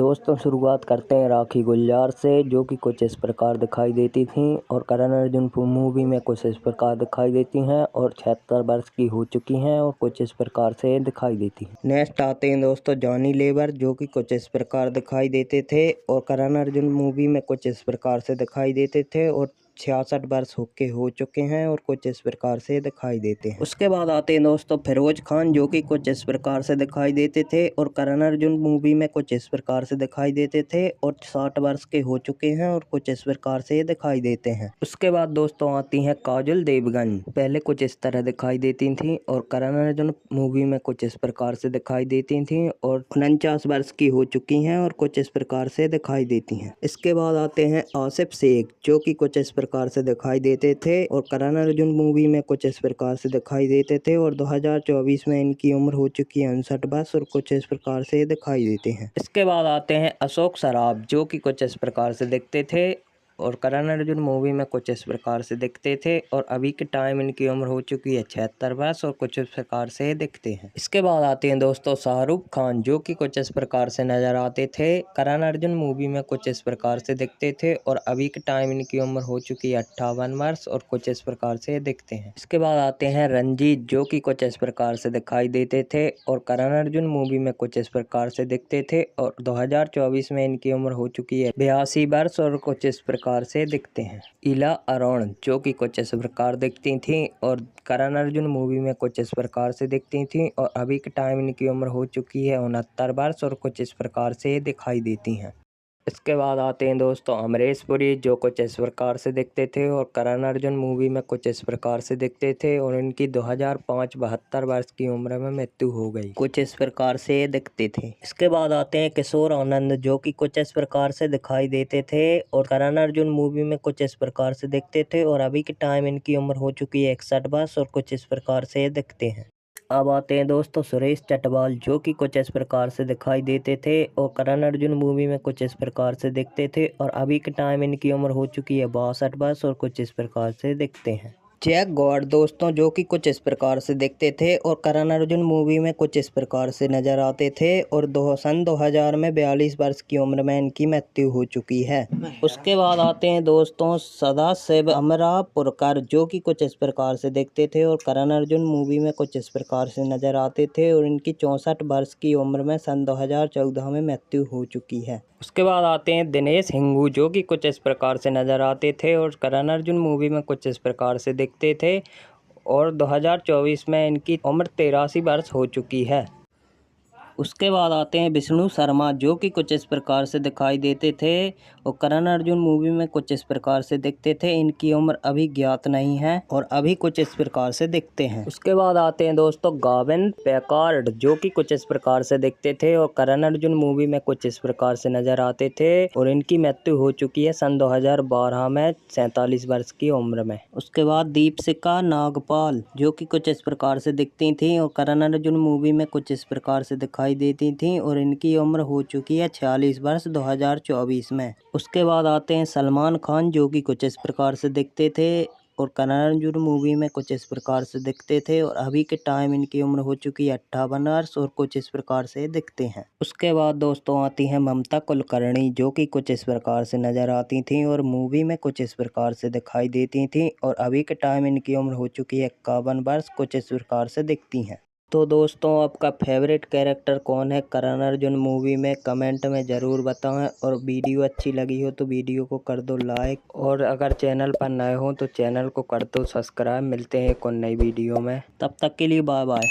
दोस्तों शुरुआत करते हैं राखी गुलजार से, जो कि कुछ इस प्रकार दिखाई देती थी और करण अर्जुन मूवी में कुछ इस प्रकार दिखाई देती हैं और 76 वर्ष की हो चुकी हैं और कुछ इस प्रकार से दिखाई देती हैं। नेक्स्ट आते हैं दोस्तों जॉनी लीवर, जो कि कुछ इस प्रकार दिखाई देते थे और करण अर्जुन मूवी में कुछ इस प्रकार से दिखाई देते थे और 66 वर्ष हो चुके हैं और कुछ इस प्रकार से दिखाई देते हैं। उसके बाद आते हैं दोस्तों फिरोज खान, जो कि कुछ इस प्रकार से दिखाई देते थे और करण अर्जुन मूवी में कुछ इस प्रकार से दिखाई देते थे और 60 वर्ष के हो चुके हैं और कुछ इस प्रकार से दिखाई देते हैं। उसके बाद दोस्तों आती हैं काजल देवगन, पहले कुछ इस तरह दिखाई देती थी और करण अर्जुन मूवी में कुछ इस प्रकार से दिखाई देती थी और 49 वर्ष की हो चुकी हैं और कुछ इस प्रकार से दिखाई देती हैं। इसके बाद आते हैं आसिफ शेख, जो कि कुछ इस प्रकार से दिखाई देते थे और करण अर्जुन मूवी में कुछ इस प्रकार से दिखाई देते थे और 2024 में इनकी उम्र हो चुकी है 59 वर्ष और कुछ इस प्रकार से दिखाई देते हैं। इसके बाद आते हैं अशोक सराफ, जो कि कुछ इस प्रकार से दिखते थे और करण अर्जुन मूवी में कुछ इस प्रकार से दिखते थे और अभी के टाइम इनकी उम्र हो चुकी है 76 वर्ष और कुछ इस प्रकार से दिखते हैं। इसके बाद आते हैं दोस्तों शाहरुख खान, जो कि कुछ इस प्रकार से नजर आते थे। करण अर्जुन मूवी में कुछ इस प्रकार से दिखते थे और अभी के टाइम इनकी उम्र हो चुकी है 58 वर्ष और कुछ इस प्रकार से दिखते हैं। इसके बाद आते हैं रंजीत, जो कि कुछ इस प्रकार से दिखाई देते थे और करण अर्जुन मूवी में कुछ इस प्रकार से दिखते थे और 2024 में इनकी उम्र हो चुकी है 82 वर्ष और कुछ इस प्रकार से दिखते हैं। इला अरोन, जो कि कुछ इस प्रकार दिखती थी और करण अर्जुन मूवी में कुछ इस प्रकार से दिखती थी और अभी के टाइम इनकी उम्र हो चुकी है 69 वर्ष और कुछ इस प्रकार से दिखाई देती हैं। इसके बाद आते हैं दोस्तों अमरीश पुरी, जो कुछ इस प्रकार से दिखते थे और करण अर्जुन मूवी में कुछ इस प्रकार से दिखते थे और इनकी 2005 72 वर्ष की उम्र में मृत्यु हो गई। कुछ इस प्रकार से दिखते थे। इसके बाद आते हैं किशोर आनंद, जो कि कुछ इस प्रकार से दिखाई देते थे और करण अर्जुन मूवी में कुछ इस प्रकार से दिखते थे और अभी के टाइम इनकी उम्र हो चुकी है 61 वर्ष और कुछ इस प्रकार से दिखते हैं। अब आते हैं दोस्तों सुरेश चटवाल, जो कि कुछ इस प्रकार से दिखाई देते थे और करण अर्जुन मूवी में कुछ इस प्रकार से दिखते थे और अभी के टाइम इनकी उम्र हो चुकी है 62 वर्ष और कुछ इस प्रकार से दिखते हैं। जैक गॉड दोस्तों, जो कि कुछ इस प्रकार से दिखते थे और करण अर्जुन मूवी में कुछ इस प्रकार से नजर आते थे और सन 2000 में 42 वर्ष की उम्र में इनकी मृत्यु हो चुकी है। उसके बाद आते हैं दोस्तों सदाशिव अमरापुरकर, जो कि कुछ इस प्रकार से दिखते थे और करण अर्जुन मूवी में कुछ इस प्रकार से नजर आते थे और इनकी 64 वर्ष की उम्र में सन 2014 में मृत्यु हो चुकी है। उसके बाद आते हैं दिनेश हिंगू, जो कि कुछ इस प्रकार से नजर आते थे और करण अर्जुन मूवी में कुछ इस प्रकार से दिखते थे और 2024 में इनकी उम्र 83 वर्ष हो चुकी है। उसके बाद आते हैं विष्णु शर्मा, जो कि कुछ इस प्रकार से दिखाई देते थे और करण अर्जुन मूवी में कुछ इस प्रकार से दिखते थे। इनकी उम्र अभी ज्ञात नहीं है और अभी कुछ इस प्रकार से दिखते हैं। उसके बाद आते हैं दोस्तों गाविन पैकार्ड, जो कि कुछ इस प्रकार से दिखते थे और करण अर्जुन मूवी में कुछ इस प्रकार से नजर आते थे और इनकी मृत्यु हो चुकी है सन 2012 में 47 वर्ष की उम्र में। उसके बाद दीपशिखा नागपाल, जो कि कुछ इस प्रकार से दिखती थी और करण अर्जुन मूवी में कुछ इस प्रकार से दिखाई देती थी और इनकी उम्र हो चुकी है 46 वर्ष 2024 में। उसके बाद आते हैं सलमान खान, जो कि कुछ इस प्रकार से दिखते थे और करण अर्जुन मूवी में कुछ इस प्रकार से दिखते थे और अभी के टाइम इनकी उम्र हो चुकी है 58 वर्ष और कुछ इस प्रकार से दिखते हैं। उसके बाद दोस्तों आती हैं ममता कुलकर्णी, जो कि कुछ इस प्रकार से नजर आती थी और मूवी में कुछ इस प्रकार से दिखाई देती थी और अभी के टाइम इनकी उम्र हो चुकी है 51 वर्ष, कुछ इस प्रकार से दिखती हैं। तो दोस्तों आपका फेवरेट कैरेक्टर कौन है करण अर्जुन मूवी में, कमेंट में ज़रूर बताएं और वीडियो अच्छी लगी हो तो वीडियो को कर दो लाइक और अगर चैनल पर नए हो तो चैनल को कर दो सब्सक्राइब। मिलते हैं एक और नई वीडियो में, तब तक के लिए बाय बाय।